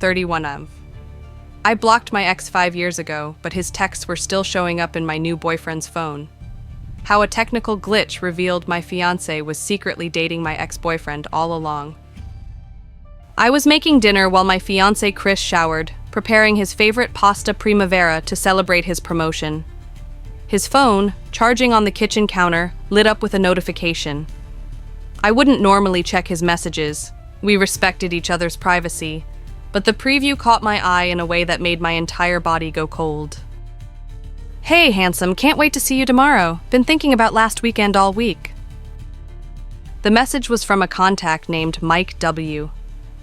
31 of. I blocked my ex 5 years ago, but his texts were still showing up in my new boyfriend's phone. How a technical glitch revealed my fiancé was secretly dating my ex-boyfriend all along. I was making dinner while my fiancé Chris showered, preparing his favorite pasta primavera to celebrate his promotion. His phone, charging on the kitchen counter, lit up with a notification. I wouldn't normally check his messages. We respected each other's privacy, but the preview caught my eye in a way that made my entire body go cold. "Hey, handsome, can't wait to see you tomorrow. Been thinking about last weekend all week." The message was from a contact named Mike W.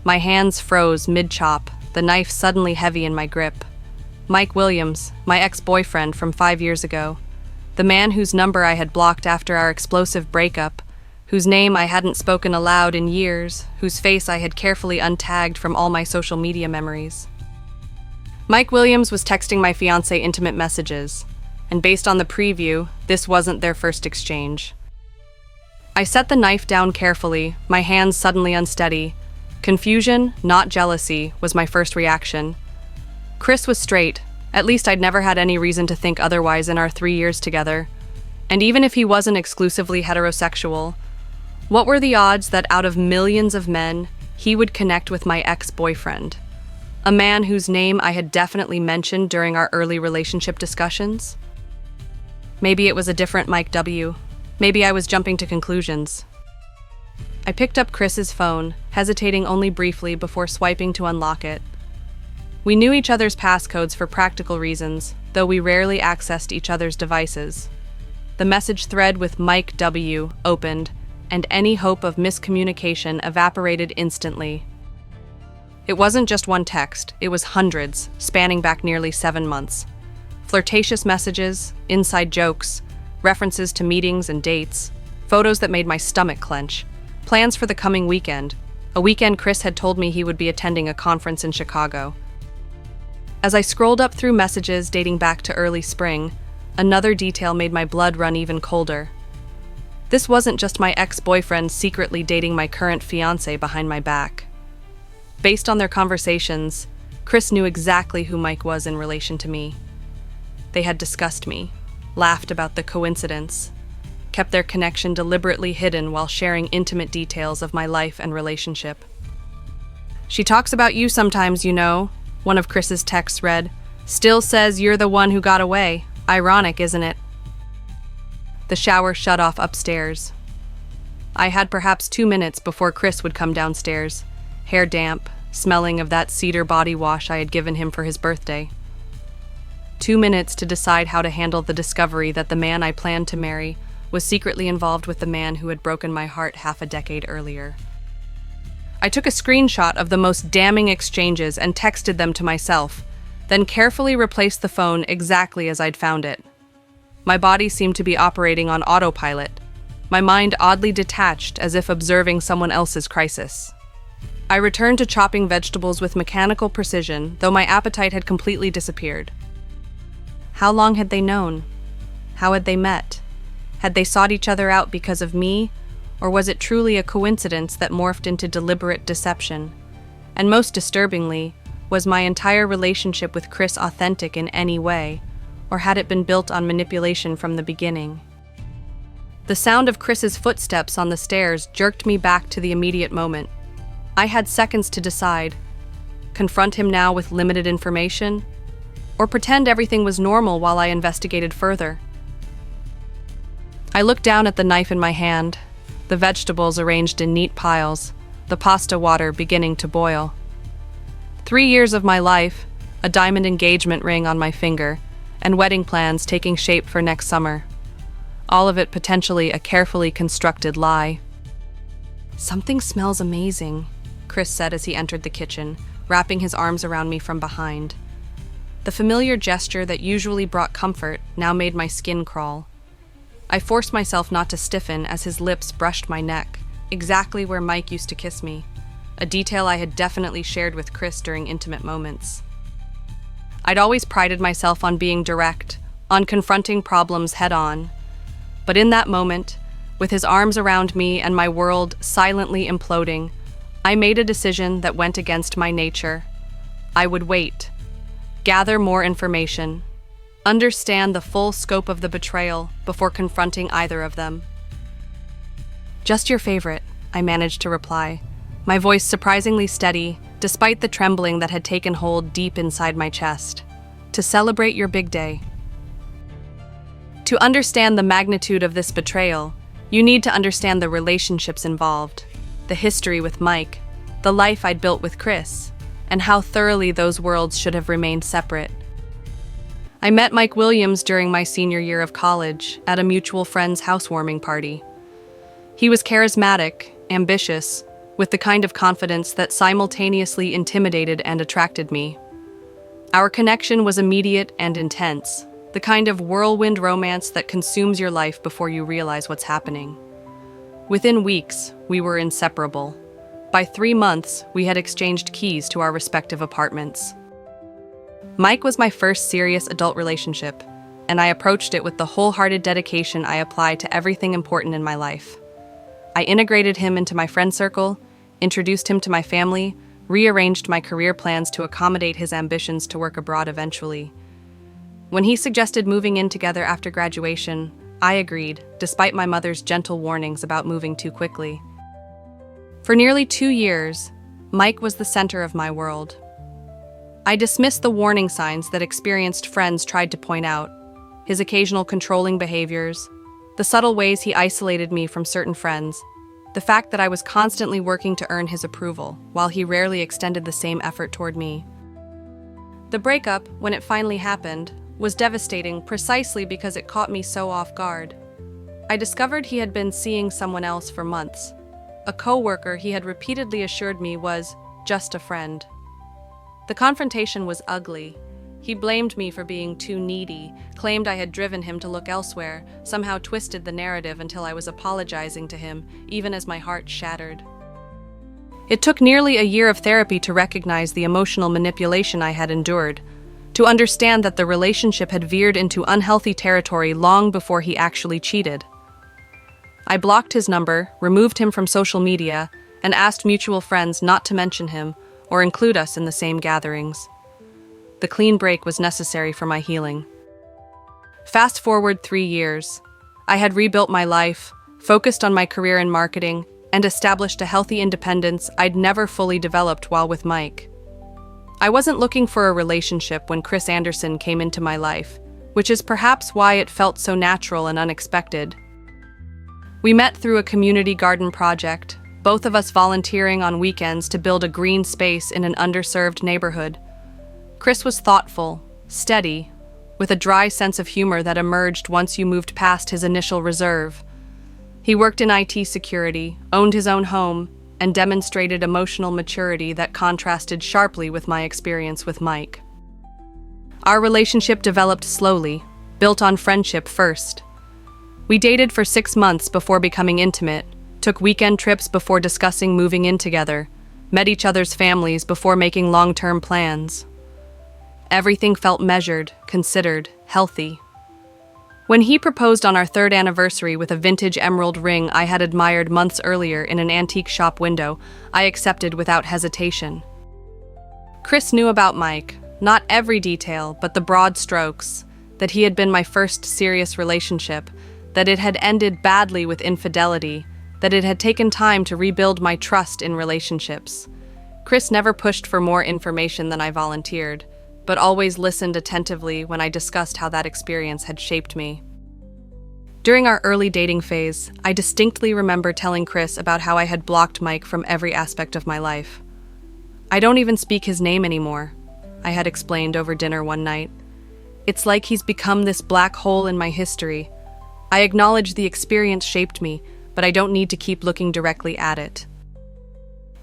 My hands froze mid-chop, the knife suddenly heavy in my grip. Mike Williams, my ex-boyfriend from 5 years ago. The man whose number I had blocked after our explosive breakup, whose name I hadn't spoken aloud in years, whose face I had carefully untagged from all my social media memories. Mike Williams was texting my fiancé intimate messages, and based on the preview, this wasn't their first exchange. I set the knife down carefully, my hands suddenly unsteady. Confusion, not jealousy, was my first reaction. Chris was straight. At least I'd never had any reason to think otherwise in our 3 years together. And even if he wasn't exclusively heterosexual, what were the odds that out of millions of men, he would connect with my ex-boyfriend? A man whose name I had definitely mentioned during our early relationship discussions? Maybe it was a different Mike W. Maybe I was jumping to conclusions. I picked up Chris's phone, hesitating only briefly before swiping to unlock it. We knew each other's passcodes for practical reasons, though we rarely accessed each other's devices. The message thread with Mike W. opened, and any hope of miscommunication evaporated instantly. It wasn't just one text, it was hundreds, spanning back nearly 7 months. Flirtatious messages, inside jokes, references to meetings and dates, photos that made my stomach clench, plans for the coming weekend, a weekend Chris had told me he would be attending a conference in Chicago. As I scrolled up through messages dating back to early spring, another detail made my blood run even colder. This wasn't just my ex-boyfriend secretly dating my current fiancé behind my back. Based on their conversations, Chris knew exactly who Mike was in relation to me. They had discussed me, laughed about the coincidence, kept their connection deliberately hidden while sharing intimate details of my life and relationship. "She talks about you sometimes, you know," one of Chris's texts read. "Still says you're the one who got away. Ironic, isn't it?" The shower shut off upstairs. I had perhaps 2 minutes before Chris would come downstairs, hair damp, smelling of that cedar body wash I had given him for his birthday. 2 minutes to decide how to handle the discovery that the man I planned to marry was secretly involved with the man who had broken my heart half a decade earlier. I took a screenshot of the most damning exchanges and texted them to myself, then carefully replaced the phone exactly as I'd found it. My body seemed to be operating on autopilot, my mind oddly detached as if observing someone else's crisis. I returned to chopping vegetables with mechanical precision, though my appetite had completely disappeared. How long had they known? How had they met? Had they sought each other out because of me, or was it truly a coincidence that morphed into deliberate deception? And most disturbingly, was my entire relationship with Chris authentic in any way, or had it been built on manipulation from the beginning? The sound of Chris's footsteps on the stairs jerked me back to the immediate moment. I had seconds to decide: confront him now with limited information, or pretend everything was normal while I investigated further. I looked down at the knife in my hand, the vegetables arranged in neat piles, the pasta water beginning to boil. 3 years of my life, a diamond engagement ring on my finger, and wedding plans taking shape for next summer. All of it potentially a carefully constructed lie. "Something smells amazing," Chris said as he entered the kitchen, wrapping his arms around me from behind. The familiar gesture that usually brought comfort now made my skin crawl. I forced myself not to stiffen as his lips brushed my neck, exactly where Mike used to kiss me, a detail I had definitely shared with Chris during intimate moments. I'd always prided myself on being direct, on confronting problems head-on. But in that moment, with his arms around me and my world silently imploding, I made a decision that went against my nature. I would wait, gather more information, understand the full scope of the betrayal before confronting either of them. "Just your favorite," I managed to reply, my voice surprisingly steady despite the trembling that had taken hold deep inside my chest. "To celebrate your big day." To understand the magnitude of this betrayal, you need to understand the relationships involved, the history with Mike, the life I'd built with Chris, and how thoroughly those worlds should have remained separate. I met Mike Williams during my senior year of college at a mutual friend's housewarming party. He was charismatic, ambitious, with the kind of confidence that simultaneously intimidated and attracted me. Our connection was immediate and intense, the kind of whirlwind romance that consumes your life before you realize what's happening. Within weeks, we were inseparable. By 3 months, we had exchanged keys to our respective apartments. Mike was my first serious adult relationship, and I approached it with the wholehearted dedication I apply to everything important in my life. I integrated him into my friend circle, introduced him to my family, rearranged my career plans to accommodate his ambitions to work abroad eventually. When he suggested moving in together after graduation, I agreed, despite my mother's gentle warnings about moving too quickly. For nearly 2 years, Mike was the center of my world. I dismissed the warning signs that experienced friends tried to point out, his occasional controlling behaviors, the subtle ways he isolated me from certain friends, the fact that I was constantly working to earn his approval, while he rarely extended the same effort toward me. The breakup, when it finally happened, was devastating precisely because it caught me so off guard. I discovered he had been seeing someone else for months, a coworker he had repeatedly assured me was just a friend. The confrontation was ugly. He blamed me for being too needy, claimed I had driven him to look elsewhere, somehow twisted the narrative until I was apologizing to him, even as my heart shattered. It took nearly a year of therapy to recognize the emotional manipulation I had endured, to understand that the relationship had veered into unhealthy territory long before he actually cheated. I blocked his number, removed him from social media, and asked mutual friends not to mention him or include us in the same gatherings. The clean break was necessary for my healing. Fast forward 3 years. I had rebuilt my life, focused on my career in marketing, and established a healthy independence I'd never fully developed while with Mike. I wasn't looking for a relationship when Chris Anderson came into my life, which is perhaps why it felt so natural and unexpected. We met through a community garden project, both of us volunteering on weekends to build a green space in an underserved neighborhood. Chris was thoughtful, steady, with a dry sense of humor that emerged once you moved past his initial reserve. He worked in IT security, owned his own home, and demonstrated emotional maturity that contrasted sharply with my experience with Mike. Our relationship developed slowly, built on friendship first. We dated for 6 months before becoming intimate, took weekend trips before discussing moving in together, met each other's families before making long-term plans. Everything felt measured, considered, healthy. When he proposed on our 3rd anniversary with a vintage emerald ring I had admired months earlier in an antique shop window, I accepted without hesitation. Chris knew about Mike, not every detail, but the broad strokes, that he had been my first serious relationship, that it had ended badly with infidelity, that it had taken time to rebuild my trust in relationships. Chris never pushed for more information than I volunteered, but always listened attentively when I discussed how that experience had shaped me. During our early dating phase, I distinctly remember telling Chris about how I had blocked Mike from every aspect of my life. "I don't even speak his name anymore," I had explained over dinner one night. "It's like he's become this black hole in my history. I acknowledge the experience shaped me, but I don't need to keep looking directly at it."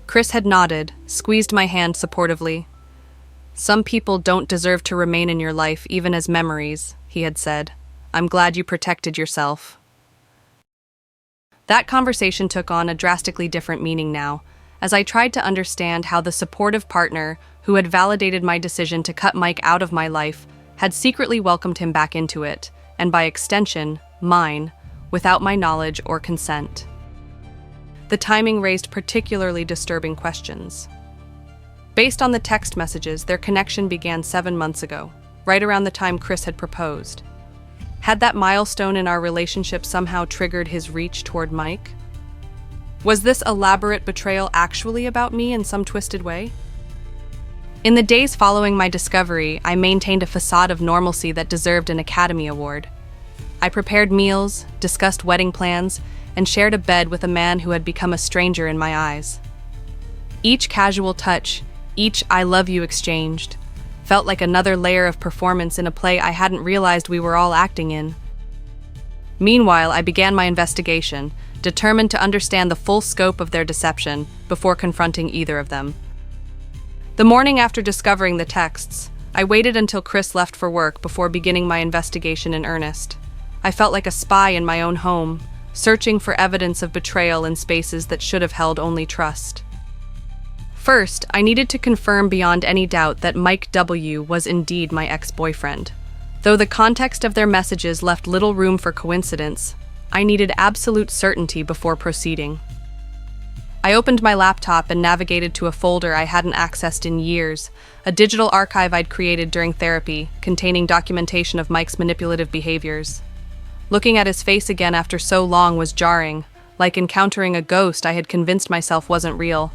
Chris had nodded, squeezed my hand supportively. "Some people don't deserve to remain in your life even as memories," he had said. "I'm glad you protected yourself." That conversation took on a drastically different meaning now, as I tried to understand how the supportive partner who had validated my decision to cut Mike out of my life had secretly welcomed him back into it, and by extension, mine, without my knowledge or consent. The timing raised particularly disturbing questions. Based on the text messages, their connection began 7 months ago, right around the time Chris had proposed. Had that milestone in our relationship somehow triggered his reach toward Mike? Was this elaborate betrayal actually about me in some twisted way? In the days following my discovery, I maintained a facade of normalcy that deserved an Academy Award. I prepared meals, discussed wedding plans, and shared a bed with a man who had become a stranger in my eyes. Each casual touch, each "I love you" exchanged, felt like another layer of performance in a play I hadn't realized we were all acting in. Meanwhile, I began my investigation, determined to understand the full scope of their deception before confronting either of them. The morning after discovering the texts, I waited until Chris left for work before beginning my investigation in earnest. I felt like a spy in my own home, searching for evidence of betrayal in spaces that should have held only trust. First, I needed to confirm beyond any doubt that Mike W. was indeed my ex-boyfriend. Though the context of their messages left little room for coincidence, I needed absolute certainty before proceeding. I opened my laptop and navigated to a folder I hadn't accessed in years, a digital archive I'd created during therapy, containing documentation of Mike's manipulative behaviors. Looking at his face again after so long was jarring, like encountering a ghost I had convinced myself wasn't real.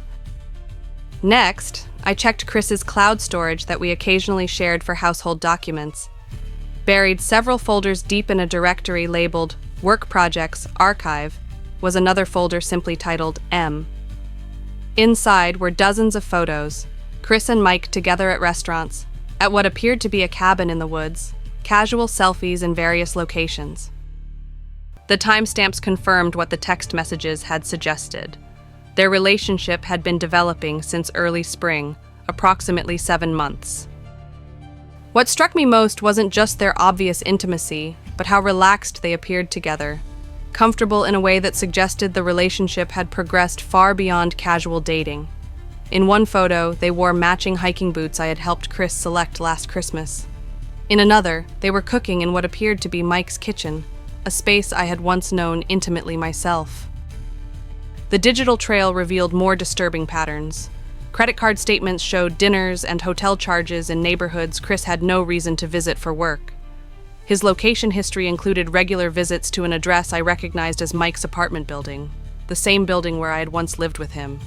Next, I checked Chris's cloud storage that we occasionally shared for household documents. Buried several folders deep in a directory labeled Work Projects Archive was another folder simply titled M. Inside were dozens of photos, Chris and Mike together at restaurants, at what appeared to be a cabin in the woods, casual selfies in various locations. The timestamps confirmed what the text messages had suggested. Their relationship had been developing since early spring, approximately 7 months. What struck me most wasn't just their obvious intimacy, but how relaxed they appeared together, comfortable in a way that suggested the relationship had progressed far beyond casual dating. In one photo, they wore matching hiking boots I had helped Chris select last Christmas. In another, they were cooking in what appeared to be Mike's kitchen, a space I had once known intimately myself. The digital trail revealed more disturbing patterns. Credit card statements showed dinners and hotel charges in neighborhoods Chris had no reason to visit for work. His location history included regular visits to an address I recognized as Mike's apartment building, the same building where I had once lived with him.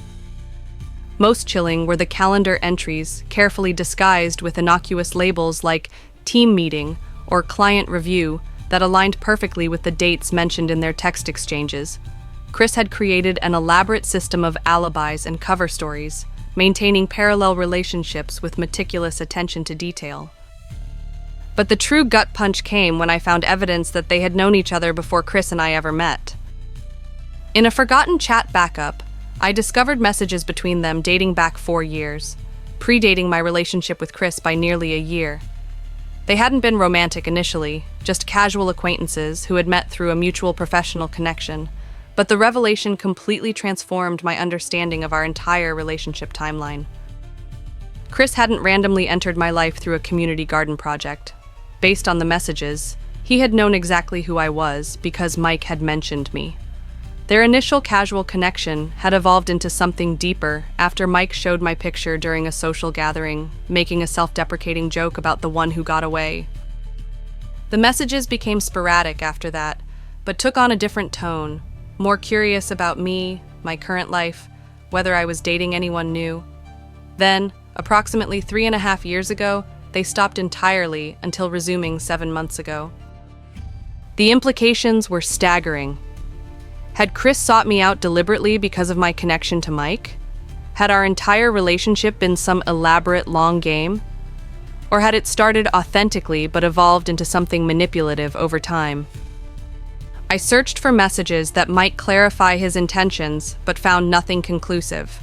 Most chilling were the calendar entries, carefully disguised with innocuous labels like team meeting or client review that aligned perfectly with the dates mentioned in their text exchanges. Chris had created an elaborate system of alibis and cover stories, maintaining parallel relationships with meticulous attention to detail. But the true gut punch came when I found evidence that they had known each other before Chris and I ever met. In a forgotten chat backup, I discovered messages between them dating back 4 years, predating my relationship with Chris by nearly a year. They hadn't been romantic initially, just casual acquaintances who had met through a mutual professional connection, but the revelation completely transformed my understanding of our entire relationship timeline. Chris hadn't randomly entered my life through a community garden project. Based on the messages, he had known exactly who I was because Mike had mentioned me. Their initial casual connection had evolved into something deeper after Mike showed my picture during a social gathering, making a self-deprecating joke about the one who got away. The messages became sporadic after that, but took on a different tone, more curious about me, my current life, whether I was dating anyone new. Then, approximately 3.5 years ago, they stopped entirely until resuming 7 months ago. The implications were staggering. Had Chris sought me out deliberately because of my connection to Mike? Had our entire relationship been some elaborate long game? Or had it started authentically but evolved into something manipulative over time? I searched for messages that might clarify his intentions, but found nothing conclusive.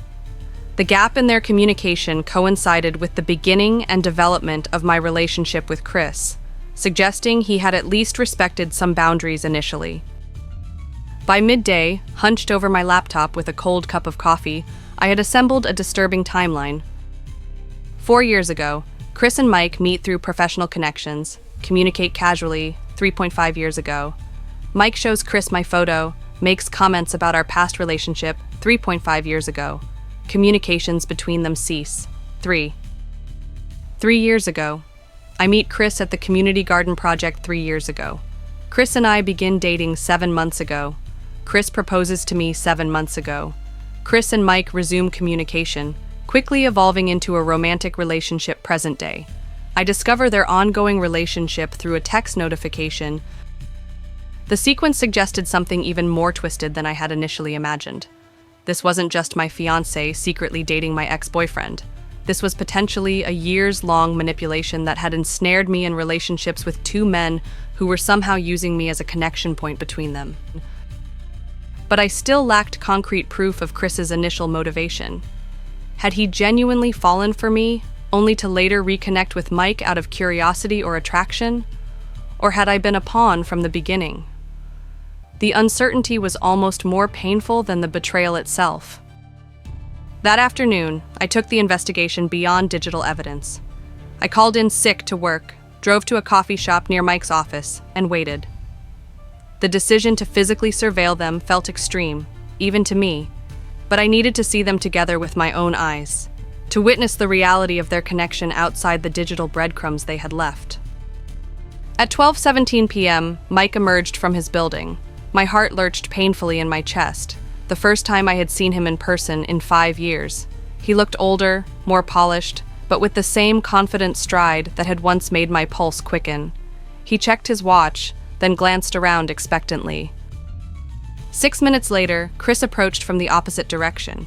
The gap in their communication coincided with the beginning and development of my relationship with Chris, suggesting he had at least respected some boundaries initially. By midday, hunched over my laptop with a cold cup of coffee, I had assembled a disturbing timeline. 4 years ago, Chris and Mike meet through professional connections, communicate casually 3.5 years ago. Mike shows Chris my photo, makes comments about our past relationship 3.5 years ago. Communications between them cease. 3. 3 years ago. I meet Chris at the community garden project 3 years ago. Chris and I begin dating 7 months ago. Chris proposes to me 7 months ago. Chris and Mike resume communication, quickly evolving into a romantic relationship present day. I discover their ongoing relationship through a text notification. The sequence suggested something even more twisted than I had initially imagined. This wasn't just my fiancé secretly dating my ex-boyfriend. This was potentially a years-long manipulation that had ensnared me in relationships with two men who were somehow using me as a connection point between them. But I still lacked concrete proof of Chris's initial motivation. Had he genuinely fallen for me, only to later reconnect with Mike out of curiosity or attraction? Or had I been a pawn from the beginning? The uncertainty was almost more painful than the betrayal itself. That afternoon, I took the investigation beyond digital evidence. I called in sick to work, drove to a coffee shop near Mike's office, and waited. The decision to physically surveil them felt extreme, even to me, but I needed to see them together with my own eyes, to witness the reality of their connection outside the digital breadcrumbs they had left. At 12:17 p.m., Mike emerged from his building. My heart lurched painfully in my chest, the first time I had seen him in person in 5 years. He looked older, more polished, but with the same confident stride that had once made my pulse quicken. He checked his watch, then glanced around expectantly. 6 minutes later, Chris approached from the opposite direction.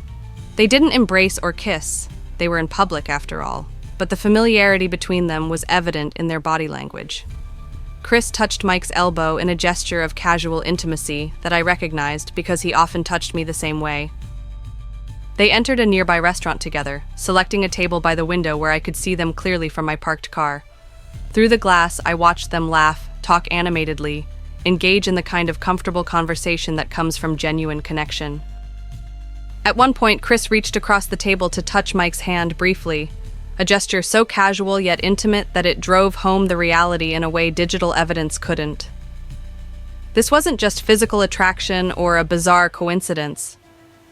They didn't embrace or kiss. They were in public, after all, but the familiarity between them was evident in their body language. Chris touched Mike's elbow in a gesture of casual intimacy that I recognized because he often touched me the same way. They entered a nearby restaurant together, selecting a table by the window where I could see them clearly from my parked car. Through the glass, I watched them laugh, talk animatedly, engage in the kind of comfortable conversation that comes from genuine connection. At one point, Chris reached across the table to touch Mike's hand briefly, a gesture so casual yet intimate that it drove home the reality in a way digital evidence couldn't. This wasn't just physical attraction or a bizarre coincidence.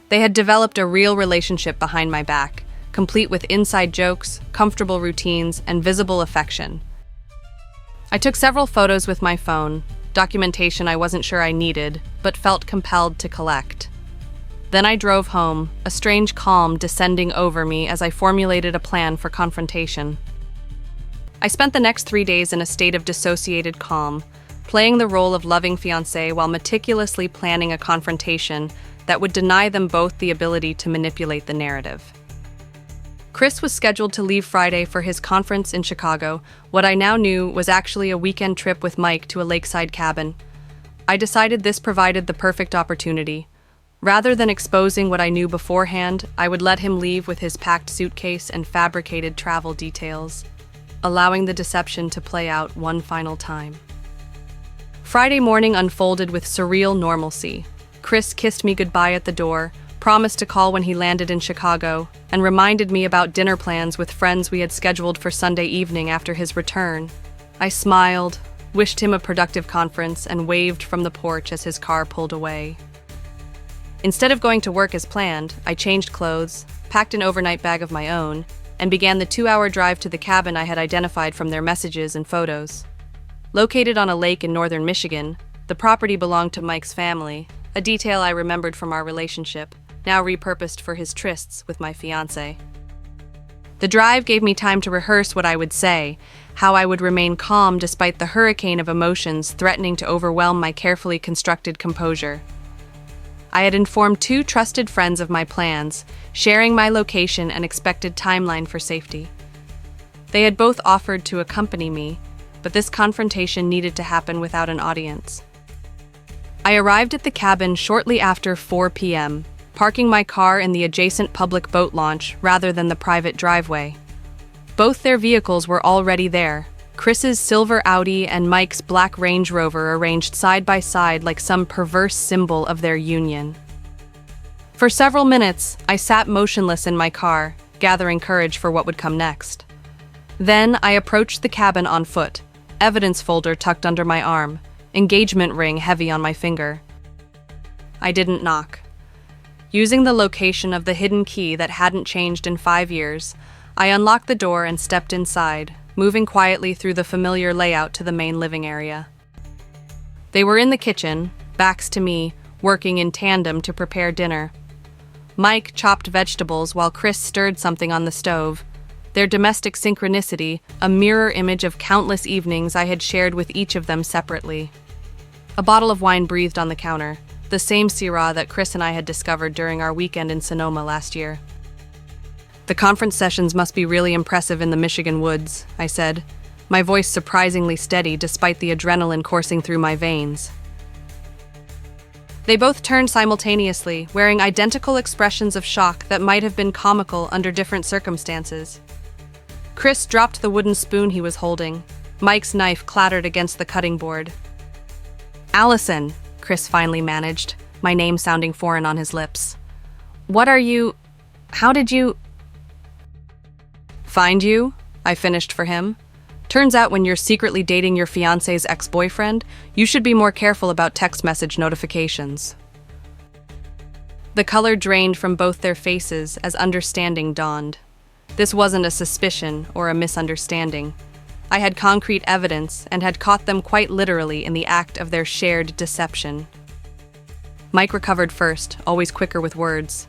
They had developed a real relationship behind my back, complete with inside jokes, comfortable routines, and visible affection. I took several photos with my phone, documentation I wasn't sure I needed, but felt compelled to collect. Then I drove home, a strange calm descending over me as I formulated a plan for confrontation. I spent the next 3 days in a state of dissociated calm, playing the role of loving fiancé while meticulously planning a confrontation that would deny them both the ability to manipulate the narrative. Chris was scheduled to leave Friday for his conference in Chicago. What I now knew was actually a weekend trip with Mike to a lakeside cabin. I decided this provided the perfect opportunity. Rather than exposing what I knew beforehand, I would let him leave with his packed suitcase and fabricated travel details, allowing the deception to play out one final time. Friday morning unfolded with surreal normalcy. Chris kissed me goodbye at the door, promised to call when he landed in Chicago, and reminded me about dinner plans with friends we had scheduled for Sunday evening after his return. I smiled, wished him a productive conference, and waved from the porch as his car pulled away. Instead of going to work as planned, I changed clothes, packed an overnight bag of my own, and began the 2-hour drive to the cabin I had identified from their messages and photos. Located on a lake in northern Michigan, the property belonged to Mike's family, a detail I remembered from our relationship, now repurposed for his trysts with my fiancé. The drive gave me time to rehearse what I would say, how I would remain calm despite the hurricane of emotions threatening to overwhelm my carefully constructed composure. I had informed 2 trusted friends of my plans, sharing my location and expected timeline for safety. They had both offered to accompany me, but this confrontation needed to happen without an audience. I arrived at the cabin shortly after 4 p.m., parking my car in the adjacent public boat launch rather than the private driveway. Both their vehicles were already there, Chris's silver Audi and Mike's black Range Rover arranged side by side like some perverse symbol of their union. For several minutes, I sat motionless in my car, gathering courage for what would come next. Then I approached the cabin on foot, evidence folder tucked under my arm, engagement ring heavy on my finger. I didn't knock. Using the location of the hidden key that hadn't changed in 5 years, I unlocked the door and stepped inside, moving quietly through the familiar layout to the main living area. They were in the kitchen, backs to me, working in tandem to prepare dinner. Mike chopped vegetables while Chris stirred something on the stove, their domestic synchronicity a mirror image of countless evenings I had shared with each of them separately. A bottle of wine breathed on the counter, the same Syrah that Chris and I had discovered during our weekend in Sonoma last year. "The conference sessions must be really impressive in the Michigan woods," I said, my voice surprisingly steady despite the adrenaline coursing through my veins. They both turned simultaneously, wearing identical expressions of shock that might have been comical under different circumstances. Chris dropped the wooden spoon he was holding. Mike's knife clattered against the cutting board. "Allison," Chris finally managed, my name sounding foreign on his lips. How did you—" "Find you?" I finished for him. "Turns out when you're secretly dating your fiancé's ex-boyfriend, you should be more careful about text message notifications." The color drained from both their faces as understanding dawned. This wasn't a suspicion or a misunderstanding. I had concrete evidence and had caught them quite literally in the act of their shared deception. Mike recovered first, always quicker with words.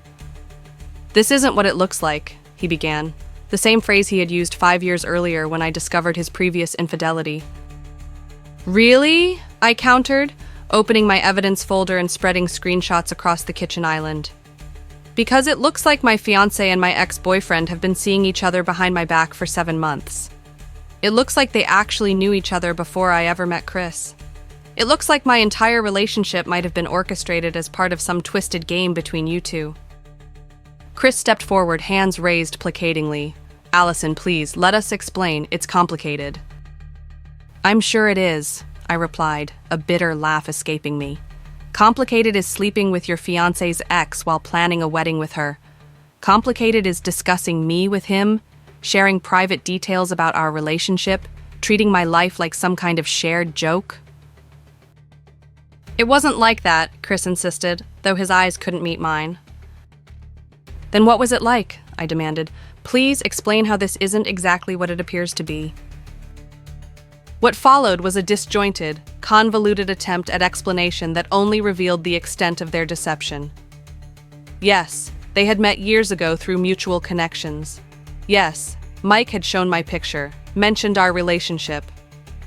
"This isn't what it looks like," he began, the same phrase he had used 5 years earlier when I discovered his previous infidelity. "Really?" I countered, opening my evidence folder and spreading screenshots across the kitchen island. "Because it looks like my fiancé and my ex-boyfriend have been seeing each other behind my back for 7 months. It looks like they actually knew each other before I ever met Chris. It looks like my entire relationship might have been orchestrated as part of some twisted game between you two." Chris stepped forward, hands raised placatingly. "Allison, please, let us explain. It's complicated." "I'm sure it is," I replied, a bitter laugh escaping me. "Complicated is sleeping with your fiancé's ex while planning a wedding with her. Complicated is discussing me with him, sharing private details about our relationship, treating my life like some kind of shared joke." "It wasn't like that," Chris insisted, though his eyes couldn't meet mine. "Then what was it like?" I demanded. "Please explain how this isn't exactly what it appears to be." What followed was a disjointed, convoluted attempt at explanation that only revealed the extent of their deception. Yes, they had met years ago through mutual connections. Yes, Mike had shown my picture, mentioned our relationship.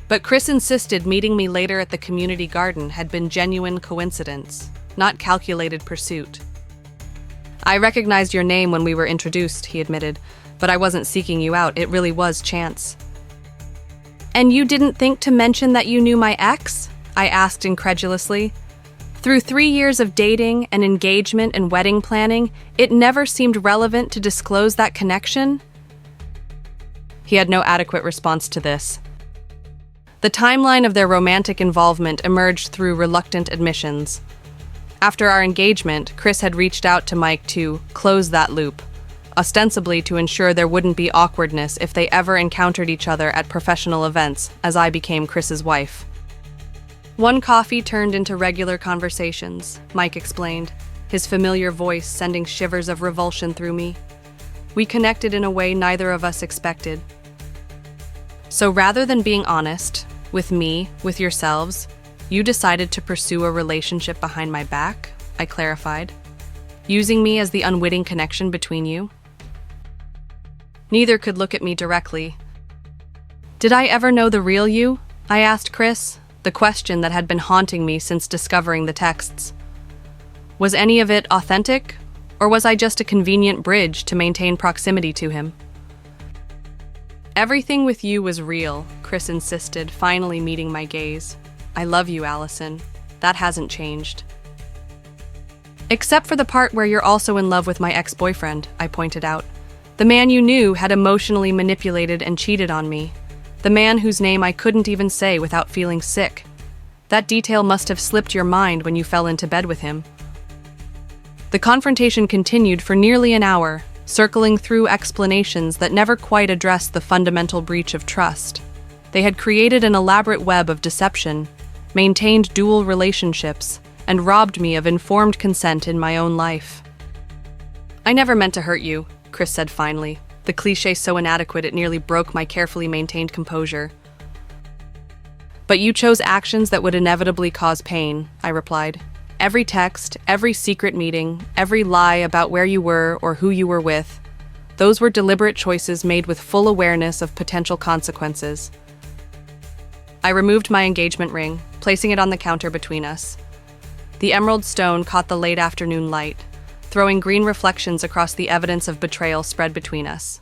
But Chris insisted meeting me later at the community garden had been genuine coincidence, not calculated pursuit. "I recognized your name when we were introduced," he admitted, "but I wasn't seeking you out. It really was chance." "And you didn't think to mention that you knew my ex?" I asked incredulously. "Through 3 years of dating and engagement and wedding planning, it never seemed relevant to disclose that connection?" He had no adequate response to this. The timeline of their romantic involvement emerged through reluctant admissions. After our engagement, Chris had reached out to Mike to close that loop, ostensibly to ensure there wouldn't be awkwardness if they ever encountered each other at professional events, as I became Chris's wife. "One coffee turned into regular conversations," Mike explained, his familiar voice sending shivers of revulsion through me. "We connected in a way neither of us expected. So rather than being honest, with me, with yourselves, you decided to pursue a relationship behind my back," I clarified, "using me as the unwitting connection between you?" Neither could look at me directly. "Did I ever know the real you?" I asked Chris, the question that had been haunting me since discovering the texts. "Was any of it authentic, or was I just a convenient bridge to maintain proximity to him?" "Everything with you was real," Chris insisted, finally meeting my gaze. "I love you, Allison. That hasn't changed." "Except for the part where you're also in love with my ex-boyfriend," I pointed out. "The man you knew had emotionally manipulated and cheated on me. The man whose name I couldn't even say without feeling sick. That detail must have slipped your mind when you fell into bed with him." The confrontation continued for nearly an hour, circling through explanations that never quite addressed the fundamental breach of trust. They had created an elaborate web of deception, maintained dual relationships, and robbed me of informed consent in my own life. "I never meant to hurt you," Chris said finally. the cliché so inadequate it nearly broke my carefully maintained composure. "But you chose actions that would inevitably cause pain," I replied. "Every text, every secret meeting, every lie about where you were or who you were with, those were deliberate choices made with full awareness of potential consequences." I removed my engagement ring, placing it on the counter between us. The emerald stone caught the late afternoon light, throwing green reflections across the evidence of betrayal spread between us.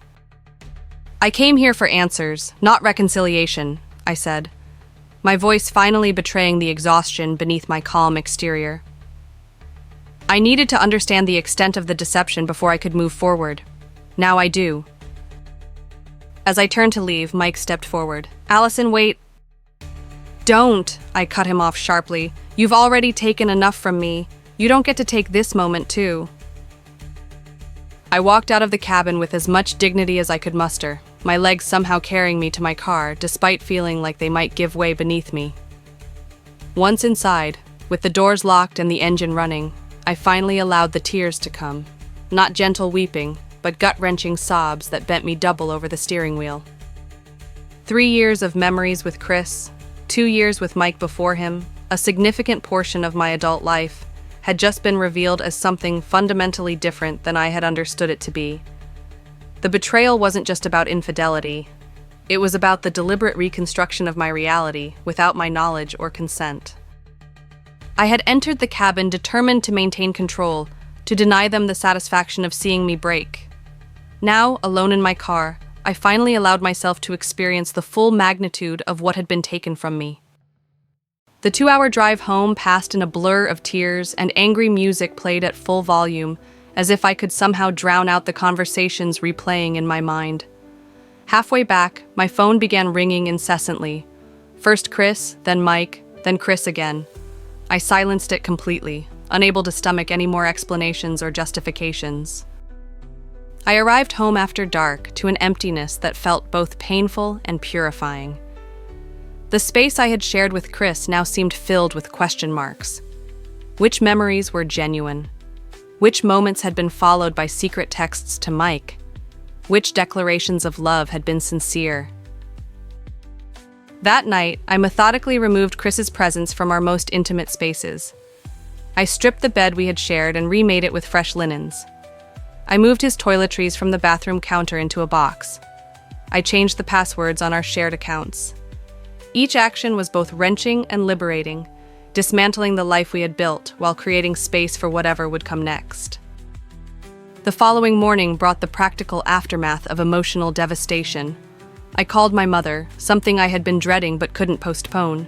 "I came here for answers, not reconciliation," I said, my voice finally betraying the exhaustion beneath my calm exterior. I needed to understand the extent of the deception before I could move forward. Now I do. As I turned to leave, Mike stepped forward. "Allison, wait." "Don't," I cut him off sharply. "You've already taken enough from me. You don't get to take this moment, too." I walked out of the cabin with as much dignity as I could muster, my legs somehow carrying me to my car, despite feeling like they might give way beneath me. Once inside, with the doors locked and the engine running, I finally allowed the tears to come. Not gentle weeping, but gut-wrenching sobs that bent me double over the steering wheel. 3 years of memories with Chris, 2 years with Mike before him, a significant portion of my adult life, had just been revealed as something fundamentally different than I had understood it to be. The betrayal wasn't just about infidelity. It was about the deliberate reconstruction of my reality without my knowledge or consent. I had entered the cabin determined to maintain control, to deny them the satisfaction of seeing me break. Now, alone in my car, I finally allowed myself to experience the full magnitude of what had been taken from me. The 2-hour drive home passed in a blur of tears, and angry music played at full volume, as if I could somehow drown out the conversations replaying in my mind. Halfway back, my phone began ringing incessantly. First Chris, then Mike, then Chris again. I silenced it completely, unable to stomach any more explanations or justifications. I arrived home after dark to an emptiness that felt both painful and purifying. The space I had shared with Chris now seemed filled with question marks. Which memories were genuine? Which moments had been followed by secret texts to Mike? Which declarations of love had been sincere? That night, I methodically removed Chris's presence from our most intimate spaces. I stripped the bed we had shared and remade it with fresh linens. I moved his toiletries from the bathroom counter into a box. I changed the passwords on our shared accounts. Each action was both wrenching and liberating, dismantling the life we had built while creating space for whatever would come next. The following morning brought the practical aftermath of emotional devastation. I called my mother, something I had been dreading but couldn't postpone.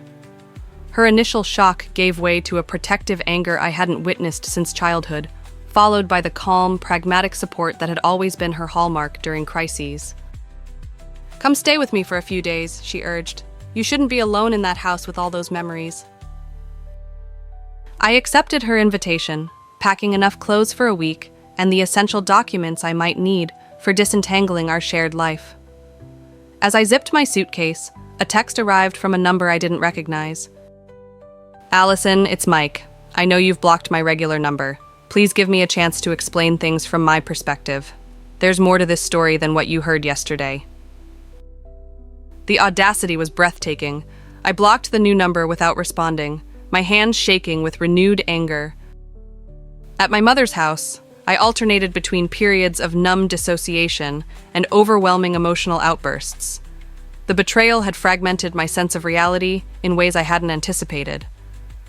Her initial shock gave way to a protective anger I hadn't witnessed since childhood, followed by the calm, pragmatic support that had always been her hallmark during crises. "Come stay with me for a few days," she urged. "You shouldn't be alone in that house with all those memories." I accepted her invitation, packing enough clothes for a week and the essential documents I might need for disentangling our shared life. As I zipped my suitcase, a text arrived from a number I didn't recognize. "Allison, it's Mike. I know you've blocked my regular number. Please give me a chance to explain things from my perspective. There's more to this story than what you heard yesterday." The audacity was breathtaking. I blocked the new number without responding, my hands shaking with renewed anger. At my mother's house, I alternated between periods of numb dissociation and overwhelming emotional outbursts. The betrayal had fragmented my sense of reality in ways I hadn't anticipated.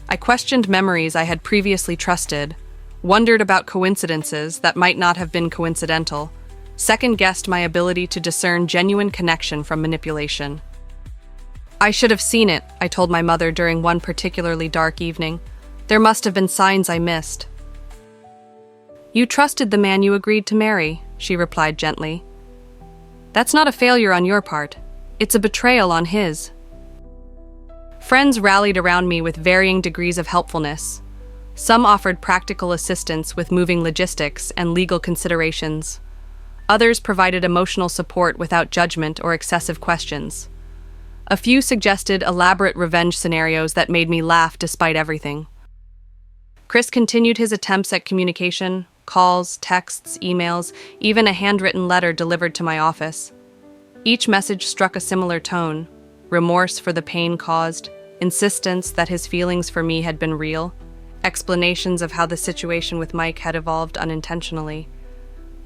I questioned memories I had previously trusted, wondered about coincidences that might not have been coincidental, second-guessed my ability to discern genuine connection from manipulation. "I should have seen it," I told my mother during one particularly dark evening. "There must have been signs I missed." "You trusted the man you agreed to marry," she replied gently. "That's not a failure on your part. It's a betrayal on his." Friends rallied around me with varying degrees of helpfulness. Some offered practical assistance with moving logistics and legal considerations. Others provided emotional support without judgment or excessive questions. A few suggested elaborate revenge scenarios that made me laugh despite everything. Chris continued his attempts at communication, calls, texts, emails, even a handwritten letter delivered to my office. Each message struck a similar tone: remorse for the pain caused, insistence that his feelings for me had been real, explanations of how the situation with Mike had evolved unintentionally.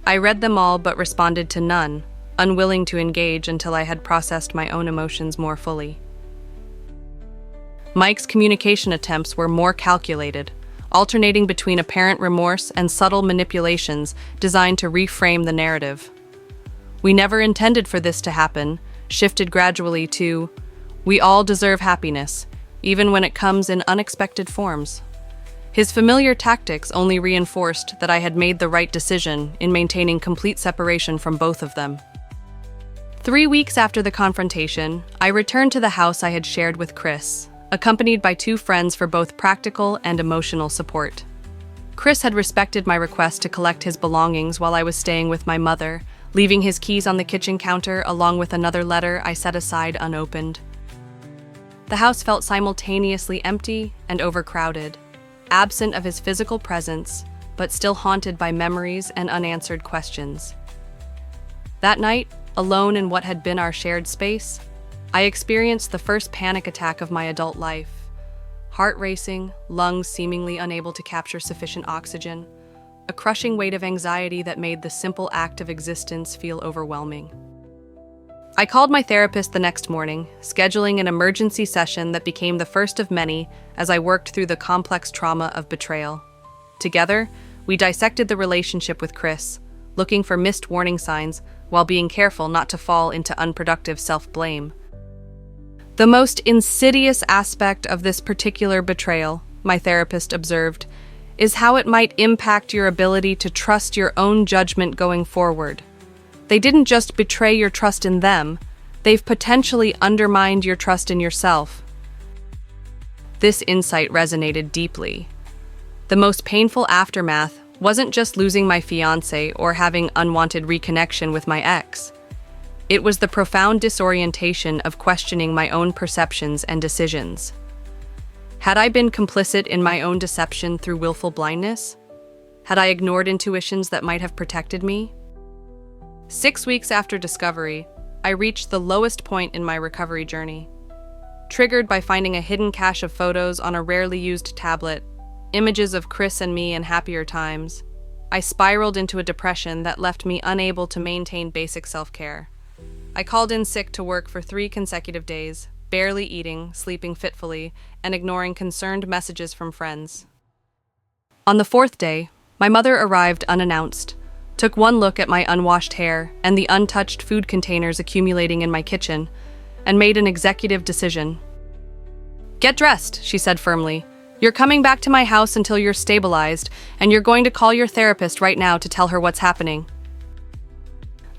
I read them all but responded to none, unwilling to engage until I had processed my own emotions more fully. Mike's communication attempts were more calculated, alternating between apparent remorse and subtle manipulations designed to reframe the narrative. "We never intended for this to happen," shifted gradually to, "We all deserve happiness, even when it comes in unexpected forms." His familiar tactics only reinforced that I had made the right decision in maintaining complete separation from both of them. 3 weeks after the confrontation, I returned to the house I had shared with Chris, accompanied by 2 friends for both practical and emotional support. Chris had respected my request to collect his belongings while I was staying with my mother, leaving his keys on the kitchen counter along with another letter I set aside unopened. The house felt simultaneously empty and overcrowded, absent of his physical presence, but still haunted by memories and unanswered questions. That night, alone in what had been our shared space, I experienced the first panic attack of my adult life. Heart racing, lungs seemingly unable to capture sufficient oxygen, a crushing weight of anxiety that made the simple act of existence feel overwhelming. I called my therapist the next morning, scheduling an emergency session that became the first of many as I worked through the complex trauma of betrayal. Together, we dissected the relationship with Chris, looking for missed warning signs while being careful not to fall into unproductive self-blame. The most insidious aspect of this particular betrayal, my therapist observed, is how it might impact your ability to trust your own judgment going forward. They didn't just betray your trust in them, they've potentially undermined your trust in yourself. This insight resonated deeply. The most painful aftermath wasn't just losing my fiancé or having unwanted reconnection with my ex. It was the profound disorientation of questioning my own perceptions and decisions. Had I been complicit in my own deception through willful blindness? Had I ignored intuitions that might have protected me? 6 weeks after discovery, I reached the lowest point in my recovery journey. Triggered by finding a hidden cache of photos on a rarely used tablet, images of Chris and me in happier times, I spiraled into a depression that left me unable to maintain basic self-care. I called in sick to work for 3 consecutive days, barely eating, sleeping fitfully, and ignoring concerned messages from friends. On the 4th day, my mother arrived unannounced, took one look at my unwashed hair and the untouched food containers accumulating in my kitchen, and made an executive decision. "Get dressed," she said firmly. "You're coming back to my house until you're stabilized, and you're going to call your therapist right now to tell her what's happening."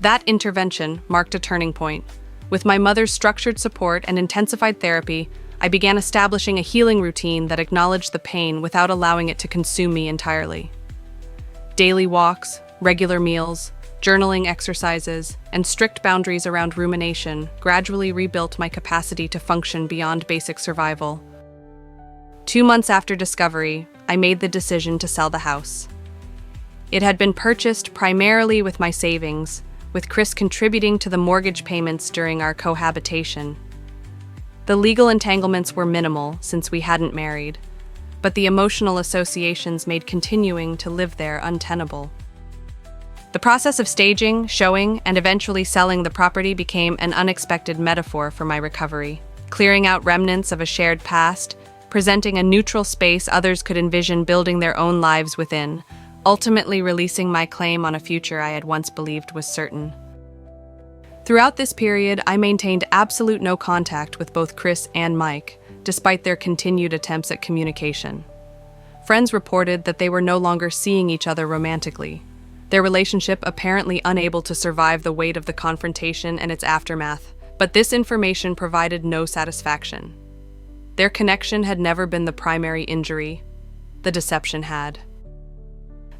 That intervention marked a turning point. With my mother's structured support and intensified therapy, I began establishing a healing routine that acknowledged the pain without allowing it to consume me entirely. Daily walks, regular meals, journaling exercises, and strict boundaries around rumination gradually rebuilt my capacity to function beyond basic survival. 2 months after discovery, I made the decision to sell the house. It had been purchased primarily with my savings, with Chris contributing to the mortgage payments during our cohabitation. The legal entanglements were minimal since we hadn't married, but the emotional associations made continuing to live there untenable. The process of staging, showing, and eventually selling the property became an unexpected metaphor for my recovery, clearing out remnants of a shared past, presenting a neutral space others could envision building their own lives within, ultimately releasing my claim on a future I had once believed was certain. Throughout this period, I maintained absolute no contact with both Chris and Mike, despite their continued attempts at communication. Friends reported that they were no longer seeing each other romantically, their relationship apparently unable to survive the weight of the confrontation and its aftermath, but this information provided no satisfaction. Their connection had never been the primary injury, the deception had.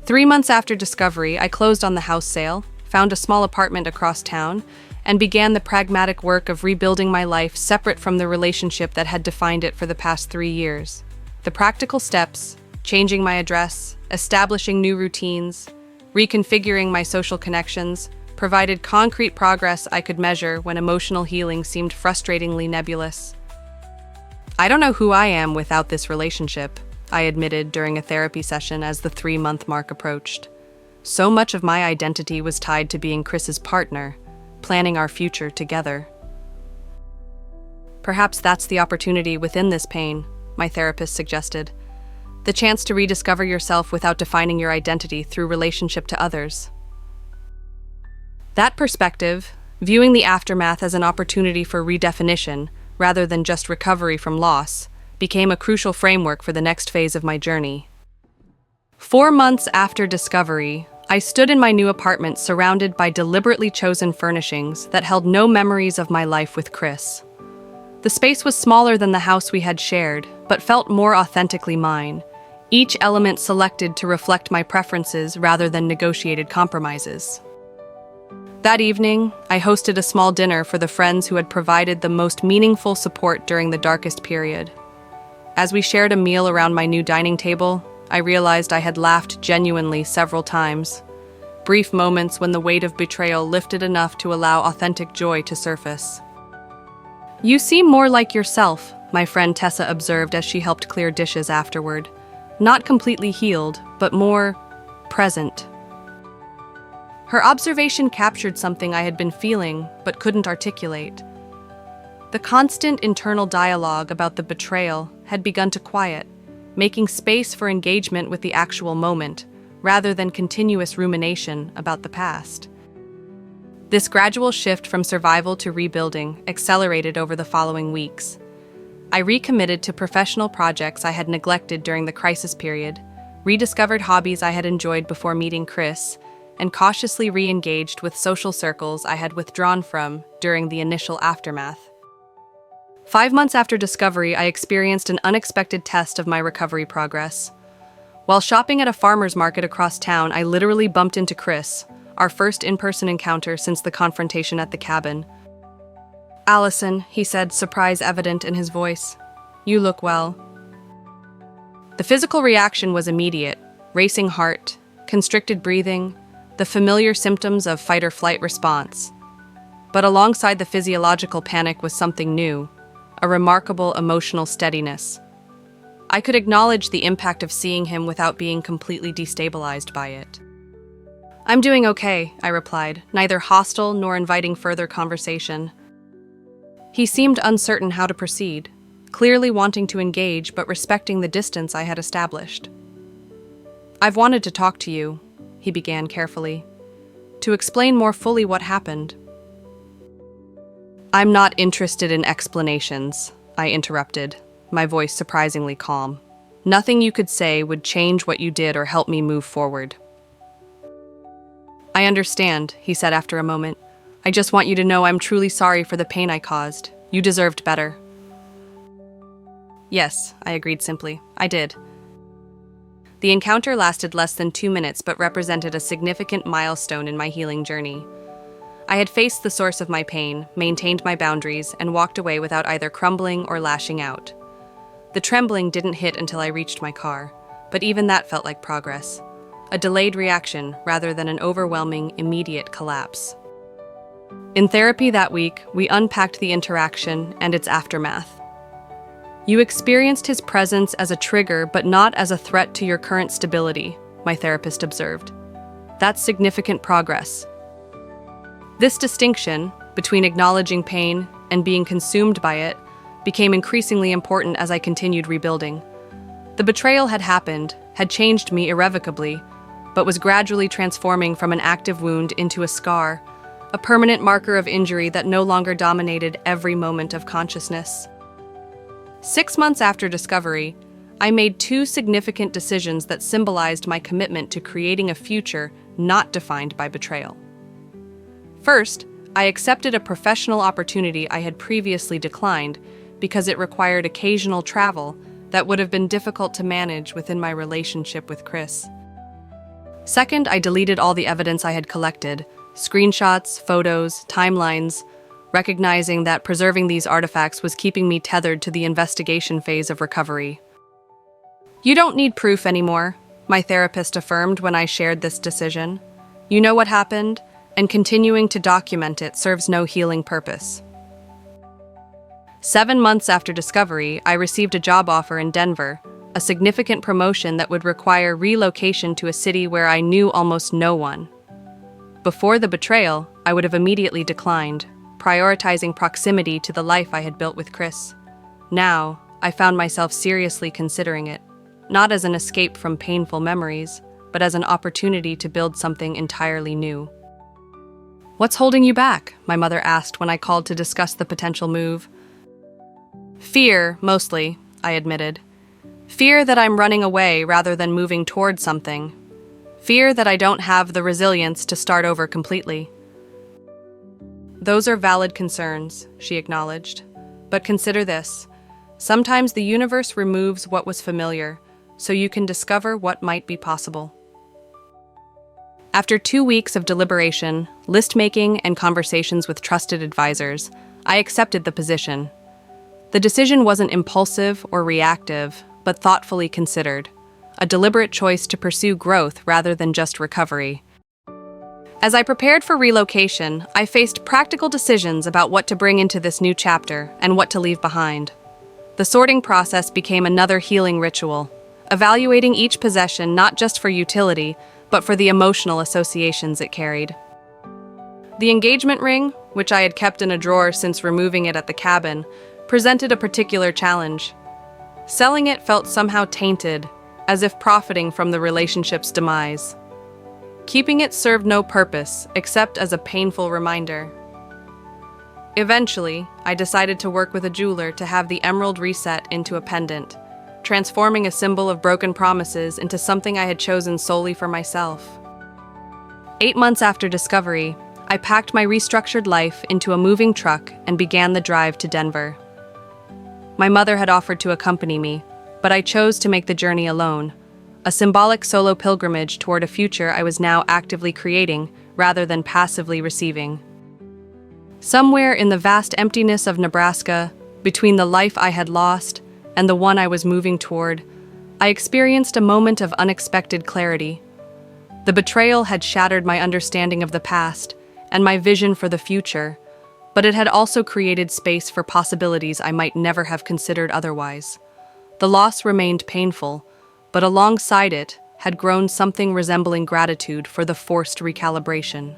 3 months after discovery, I closed on the house sale, found a small apartment across town, and began the pragmatic work of rebuilding my life separate from the relationship that had defined it for the past 3 years. The practical steps, changing my address, establishing new routines, reconfiguring my social connections, provided concrete progress I could measure when emotional healing seemed frustratingly nebulous. I don't know who I am without this relationship, I admitted during a therapy session as the 3-month mark approached. So much of my identity was tied to being Chris's partner, planning our future together. Perhaps that's the opportunity within this pain, my therapist suggested. The chance to rediscover yourself without defining your identity through relationship to others. That perspective, viewing the aftermath as an opportunity for redefinition rather than just recovery from loss, became a crucial framework for the next phase of my journey. 4 months after discovery, I stood in my new apartment surrounded by deliberately chosen furnishings that held no memories of my life with Chris. The space was smaller than the house we had shared, but felt more authentically mine, each element selected to reflect my preferences rather than negotiated compromises. That evening, I hosted a small dinner for the friends who had provided the most meaningful support during the darkest period. As we shared a meal around my new dining table, I realized I had laughed genuinely several times. Brief moments when the weight of betrayal lifted enough to allow authentic joy to surface. "You seem more like yourself," my friend Tessa observed as she helped clear dishes afterward. Not completely healed, but more present. Her observation captured something I had been feeling, but couldn't articulate. The constant internal dialogue about the betrayal had begun to quiet, making space for engagement with the actual moment, rather than continuous rumination about the past. This gradual shift from survival to rebuilding accelerated over the following weeks. I recommitted to professional projects I had neglected during the crisis period, rediscovered hobbies I had enjoyed before meeting Chris, and cautiously re-engaged with social circles I had withdrawn from during the initial aftermath. 5 months after discovery, I experienced an unexpected test of my recovery progress. While shopping at a farmer's market across town, I literally bumped into Chris, our first in-person encounter since the confrontation at the cabin. "Allison," he said, surprise evident in his voice. "You look well." The physical reaction was immediate: racing heart, constricted breathing, the familiar symptoms of fight-or-flight response. But alongside the physiological panic was something new, a remarkable emotional steadiness. I could acknowledge the impact of seeing him without being completely destabilized by it. "I'm doing okay," I replied, neither hostile nor inviting further conversation. He seemed uncertain how to proceed, clearly wanting to engage but respecting the distance I had established. "I've wanted to talk to you," he began carefully, "to explain more fully what happened." "I'm not interested in explanations," I interrupted, my voice surprisingly calm. "Nothing you could say would change what you did or help me move forward." "I understand," he said after a moment. "I just want you to know I'm truly sorry for the pain I caused. You deserved better." "Yes," I agreed simply. "I did." The encounter lasted less than 2 minutes but represented a significant milestone in my healing journey. I had faced the source of my pain, maintained my boundaries, and walked away without either crumbling or lashing out. The trembling didn't hit until I reached my car, but even that felt like progress. A delayed reaction rather than an overwhelming, immediate collapse. In therapy that week, we unpacked the interaction and its aftermath. "You experienced his presence as a trigger but not as a threat to your current stability," my therapist observed. "That's significant progress." This distinction between acknowledging pain and being consumed by it became increasingly important as I continued rebuilding. The betrayal had happened, had changed me irrevocably, but was gradually transforming from an active wound into a scar, a permanent marker of injury that no longer dominated every moment of consciousness. 6 months after discovery, I made 2 significant decisions that symbolized my commitment to creating a future not defined by betrayal. First, I accepted a professional opportunity I had previously declined because it required occasional travel that would have been difficult to manage within my relationship with Chris. Second, I deleted all the evidence I had collected, screenshots, photos, timelines, recognizing that preserving these artifacts was keeping me tethered to the investigation phase of recovery. "You don't need proof anymore," my therapist affirmed when I shared this decision. You know what happened, and continuing to document it serves no healing purpose. 7 months after discovery, I received a job offer in Denver, a significant promotion that would require relocation to a city where I knew almost no one. Before the betrayal, I would have immediately declined, prioritizing proximity to the life I had built with Chris. Now, I found myself seriously considering it, not as an escape from painful memories, but as an opportunity to build something entirely new. "What's holding you back?" my mother asked when I called to discuss the potential move. "Fear, mostly," I admitted. "Fear that I'm running away rather than moving toward something. Fear that I don't have the resilience to start over completely." "Those are valid concerns," she acknowledged. "But consider this. Sometimes the universe removes what was familiar, so you can discover what might be possible." After 2 weeks of deliberation, list-making, and conversations with trusted advisors, I accepted the position. The decision wasn't impulsive or reactive, but thoughtfully considered, a deliberate choice to pursue growth rather than just recovery. As I prepared for relocation, I faced practical decisions about what to bring into this new chapter and what to leave behind. The sorting process became another healing ritual, evaluating each possession not just for utility, but for the emotional associations it carried. The engagement ring, which I had kept in a drawer since removing it at the cabin, presented a particular challenge. Selling it felt somehow tainted, as if profiting from the relationship's demise. Keeping it served no purpose, except as a painful reminder. Eventually, I decided to work with a jeweler to have the emerald reset into a pendant, transforming a symbol of broken promises into something I had chosen solely for myself. 8 months after discovery, I packed my restructured life into a moving truck and began the drive to Denver. My mother had offered to accompany me, but I chose to make the journey alone, a symbolic solo pilgrimage toward a future I was now actively creating rather than passively receiving. Somewhere in the vast emptiness of Nebraska, between the life I had lost and the one I was moving toward, I experienced a moment of unexpected clarity. The betrayal had shattered my understanding of the past and my vision for the future, but it had also created space for possibilities I might never have considered otherwise. The loss remained painful, but alongside it had grown something resembling gratitude for the forced recalibration.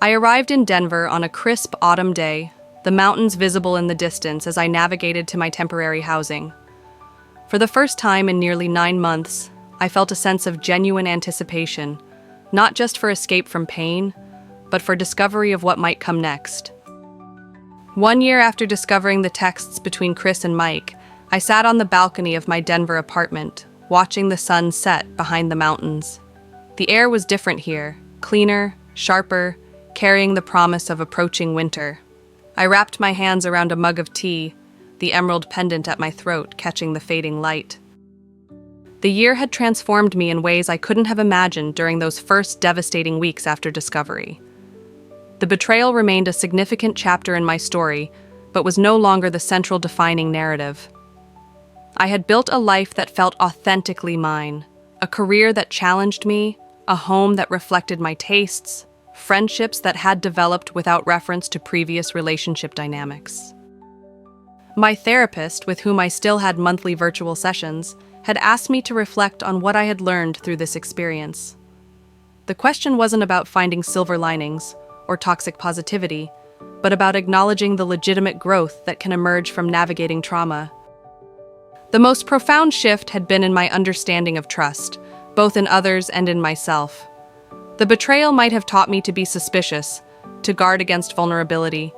I arrived in Denver on a crisp autumn day, the mountains visible in the distance as I navigated to my temporary housing. For the first time in nearly 9 months, I felt a sense of genuine anticipation, not just for escape from pain, but for discovery of what might come next. 1 year after discovering the texts between Chris and Mike, I sat on the balcony of my Denver apartment, watching the sun set behind the mountains. The air was different here, cleaner, sharper, carrying the promise of approaching winter. I wrapped my hands around a mug of tea, the emerald pendant at my throat catching the fading light. The year had transformed me in ways I couldn't have imagined during those first devastating weeks after discovery. The betrayal remained a significant chapter in my story, but was no longer the central defining narrative. I had built a life that felt authentically mine, a career that challenged me, a home that reflected my tastes, friendships that had developed without reference to previous relationship dynamics. My therapist, with whom I still had monthly virtual sessions, had asked me to reflect on what I had learned through this experience. The question wasn't about finding silver linings or toxic positivity, but about acknowledging the legitimate growth that can emerge from navigating trauma. The most profound shift had been in my understanding of trust, both in others and in myself. The betrayal might have taught me to be suspicious, to guard against vulnerability,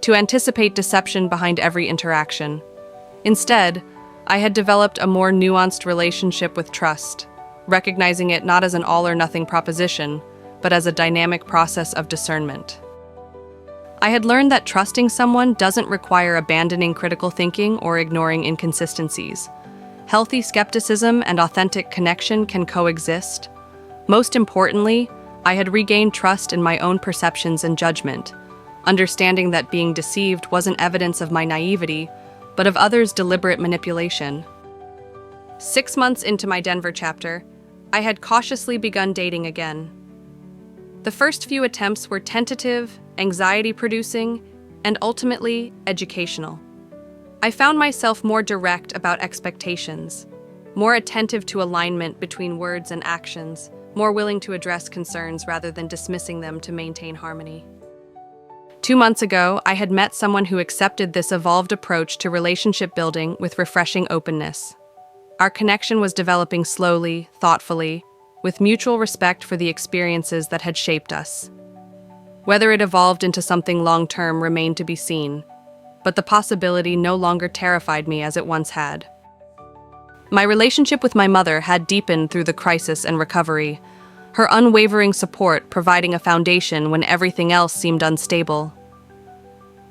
to anticipate deception behind every interaction. Instead, I had developed a more nuanced relationship with trust, recognizing it not as an all-or-nothing proposition, but as a dynamic process of discernment. I had learned that trusting someone doesn't require abandoning critical thinking or ignoring inconsistencies. Healthy skepticism and authentic connection can coexist. Most importantly, I had regained trust in my own perceptions and judgment, understanding that being deceived wasn't evidence of my naivety, but of others' deliberate manipulation. 6 months into my Denver chapter, I had cautiously begun dating again. The first few attempts were tentative, anxiety-producing, and ultimately educational. I found myself more direct about expectations, more attentive to alignment between words and actions, more willing to address concerns rather than dismissing them to maintain harmony. 2 months ago, I had met someone who accepted this evolved approach to relationship building with refreshing openness. Our connection was developing slowly, thoughtfully, with mutual respect for the experiences that had shaped us. Whether it evolved into something long-term remained to be seen, but the possibility no longer terrified me as it once had. My relationship with my mother had deepened through the crisis and recovery, her unwavering support providing a foundation when everything else seemed unstable.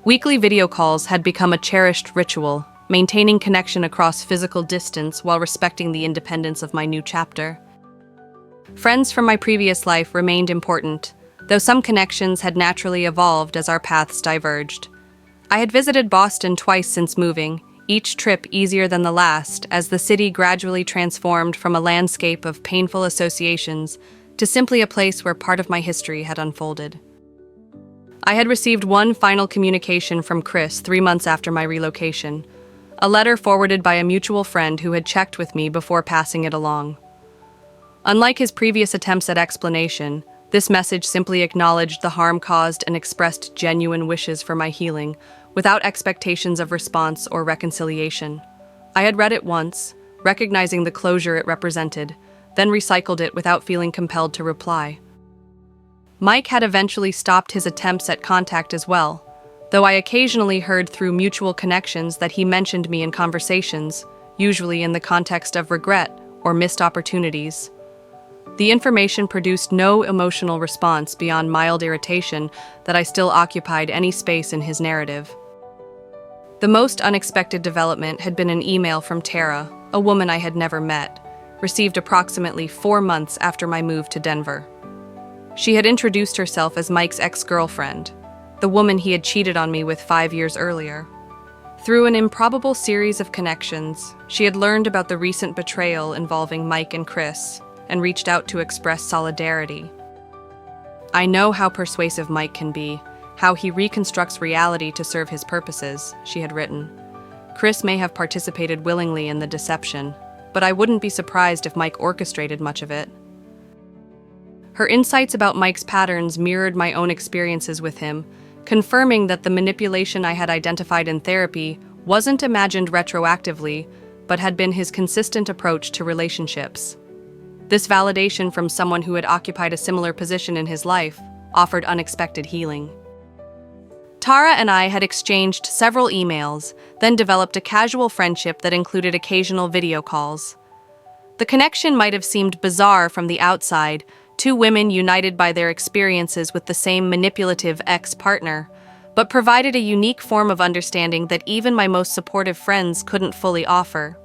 Weekly video calls had become a cherished ritual, maintaining connection across physical distance while respecting the independence of my new chapter. Friends from my previous life remained important, though some connections had naturally evolved as our paths diverged. I had visited Boston twice since moving, each trip easier than the last as the city gradually transformed from a landscape of painful associations to simply a place where part of my history had unfolded. I had received one final communication from Chris 3 months after my relocation, a letter forwarded by a mutual friend who had checked with me before passing it along. Unlike his previous attempts at explanation, this message simply acknowledged the harm caused and expressed genuine wishes for my healing, without expectations of response or reconciliation. I had read it once, recognizing the closure it represented, then recycled it without feeling compelled to reply. Mike had eventually stopped his attempts at contact as well, though I occasionally heard through mutual connections that he mentioned me in conversations, usually in the context of regret or missed opportunities. The information produced no emotional response beyond mild irritation that I still occupied any space in his narrative. The most unexpected development had been an email from Tara, a woman I had never met, received approximately 4 months after my move to Denver. She had introduced herself as Mike's ex-girlfriend, the woman he had cheated on me with 5 years earlier. Through an improbable series of connections, she had learned about the recent betrayal involving Mike and Chris, and reached out to express solidarity. I know how persuasive Mike can be, how he reconstructs reality to serve his purposes, she had written. Chris may have participated willingly in the deception, but I wouldn't be surprised if Mike orchestrated much of it. Her insights about Mike's patterns mirrored my own experiences with him, confirming that the manipulation I had identified in therapy wasn't imagined retroactively, but had been his consistent approach to relationships. This validation from someone who had occupied a similar position in his life offered unexpected healing. Tara and I had exchanged several emails, then developed a casual friendship that included occasional video calls. The connection might have seemed bizarre from the outside, 2 women united by their experiences with the same manipulative ex-partner, but provided a unique form of understanding that even my most supportive friends couldn't fully offer.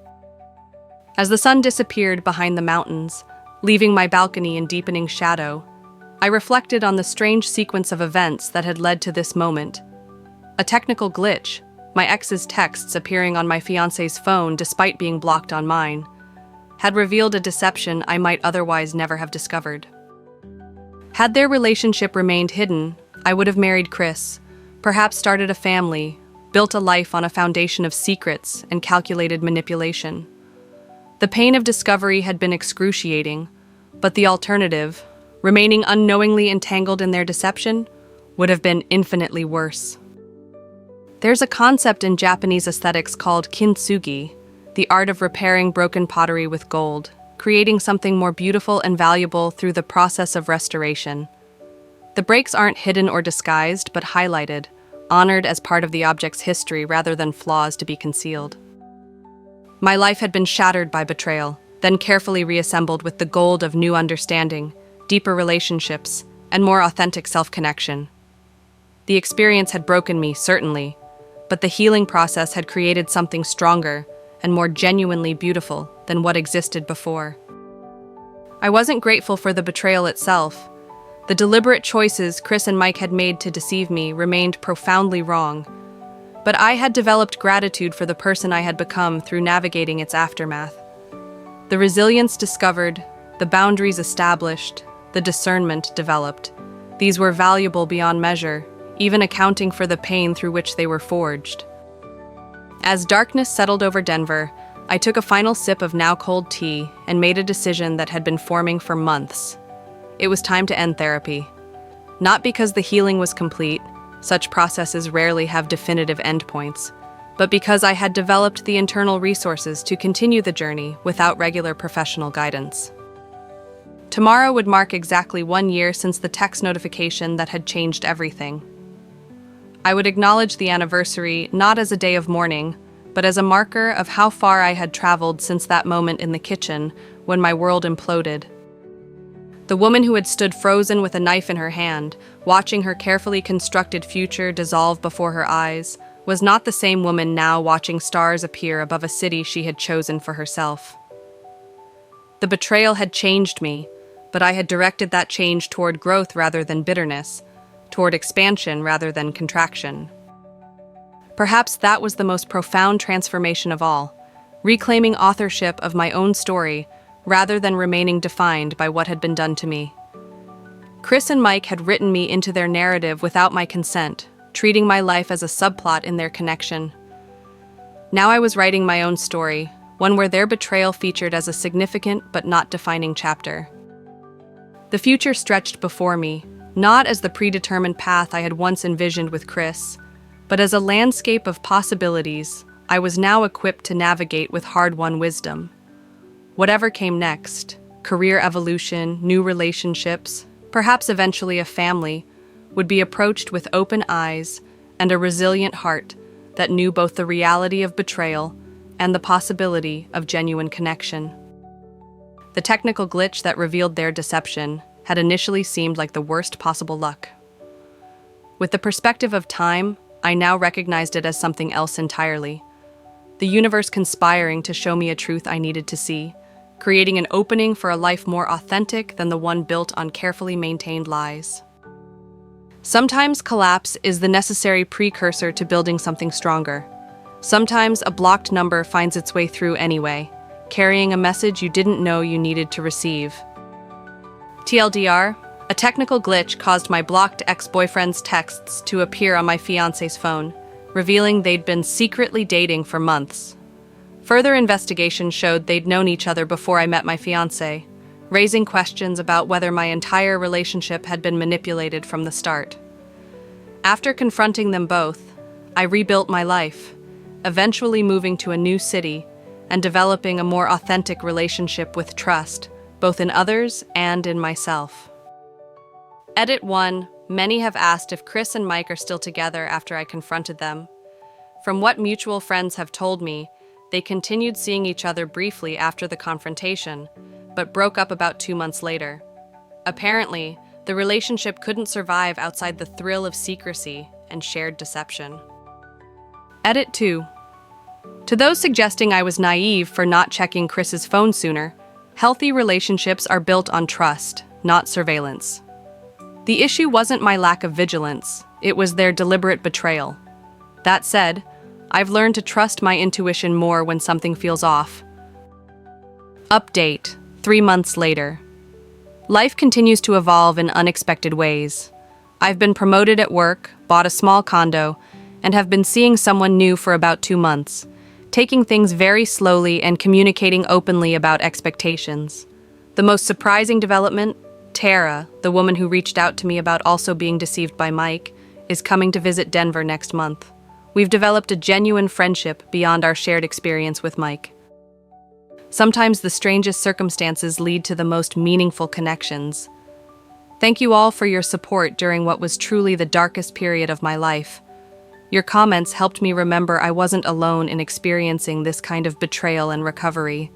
As the sun disappeared behind the mountains, leaving my balcony in deepening shadow, I reflected on the strange sequence of events that had led to this moment. A technical glitch, my ex's texts appearing on my fiancé's phone despite being blocked on mine, had revealed a deception I might otherwise never have discovered. Had their relationship remained hidden, I would have married Chris, perhaps started a family, built a life on a foundation of secrets and calculated manipulation. The pain of discovery had been excruciating, but the alternative, remaining unknowingly entangled in their deception, would have been infinitely worse. There's a concept in Japanese aesthetics called kintsugi, the art of repairing broken pottery with gold, creating something more beautiful and valuable through the process of restoration. The breaks aren't hidden or disguised, but highlighted, honored as part of the object's history rather than flaws to be concealed. My life had been shattered by betrayal, then carefully reassembled with the gold of new understanding, deeper relationships, and more authentic self-connection. The experience had broken me, certainly, but the healing process had created something stronger and more genuinely beautiful than what existed before. I wasn't grateful for the betrayal itself. The deliberate choices Chris and Mike had made to deceive me remained profoundly wrong, but I had developed gratitude for the person I had become through navigating its aftermath. The resilience discovered, The boundaries established, the discernment developed. These were valuable beyond measure, even accounting for the pain through which they were forged. As darkness settled over Denver, I took a final sip of now-cold tea and made a decision that had been forming for months. It was time to end therapy. Not because the healing was complete, such processes rarely have definitive endpoints, but because I had developed the internal resources to continue the journey without regular professional guidance. Tomorrow would mark exactly 1 year since the text notification that had changed everything. I would acknowledge the anniversary not as a day of mourning, but as a marker of how far I had traveled since that moment in the kitchen when my world imploded. The woman who had stood frozen with a knife in her hand, watching her carefully constructed future dissolve before her eyes, was not the same woman now watching stars appear above a city she had chosen for herself. The betrayal had changed me, but I had directed that change toward growth rather than bitterness, toward expansion rather than contraction. Perhaps that was the most profound transformation of all, reclaiming authorship of my own story rather than remaining defined by what had been done to me. Chris and Mike had written me into their narrative without my consent, treating my life as a subplot in their connection. Now I was writing my own story, one where their betrayal featured as a significant but not defining chapter. The future stretched before me, not as the predetermined path I had once envisioned with Chris, but as a landscape of possibilities I was now equipped to navigate with hard-won wisdom. Whatever came next, career evolution, new relationships, perhaps eventually a family, would be approached with open eyes and a resilient heart that knew both the reality of betrayal and the possibility of genuine connection. The technical glitch that revealed their deception had initially seemed like the worst possible luck. With the perspective of time, I now recognized it as something else entirely. The universe conspiring to show me a truth I needed to see, creating an opening for a life more authentic than the one built on carefully maintained lies. Sometimes collapse is the necessary precursor to building something stronger. Sometimes a blocked number finds its way through anyway, carrying a message you didn't know you needed to receive. TLDR, a technical glitch caused my blocked ex-boyfriend's texts to appear on my fiancé's phone, revealing they'd been secretly dating for months. Further investigation showed they'd known each other before I met my fiancé, raising questions about whether my entire relationship had been manipulated from the start. After confronting them both, I rebuilt my life, eventually moving to a new city and developing a more authentic relationship with trust, both in others and in myself. Edit 1. Many have asked if Chris and Mike are still together after I confronted them. From what mutual friends have told me, they continued seeing each other briefly after the confrontation, but broke up about 2 months later. Apparently, the relationship couldn't survive outside the thrill of secrecy and shared deception. Edit 2. To those suggesting I was naive for not checking Chris's phone sooner, healthy relationships are built on trust, not surveillance. The issue wasn't my lack of vigilance, it was their deliberate betrayal. That said, I've learned to trust my intuition more when something feels off. Update, 3 months later. Life continues to evolve in unexpected ways. I've been promoted at work, bought a small condo, and have been seeing someone new for about 2 months, taking things very slowly and communicating openly about expectations. The most surprising development, Tara, the woman who reached out to me about also being deceived by Mike, is coming to visit Denver next month. We've developed a genuine friendship beyond our shared experience with Mike. Sometimes the strangest circumstances lead to the most meaningful connections. Thank you all for your support during what was truly the darkest period of my life. Your comments helped me remember I wasn't alone in experiencing this kind of betrayal and recovery.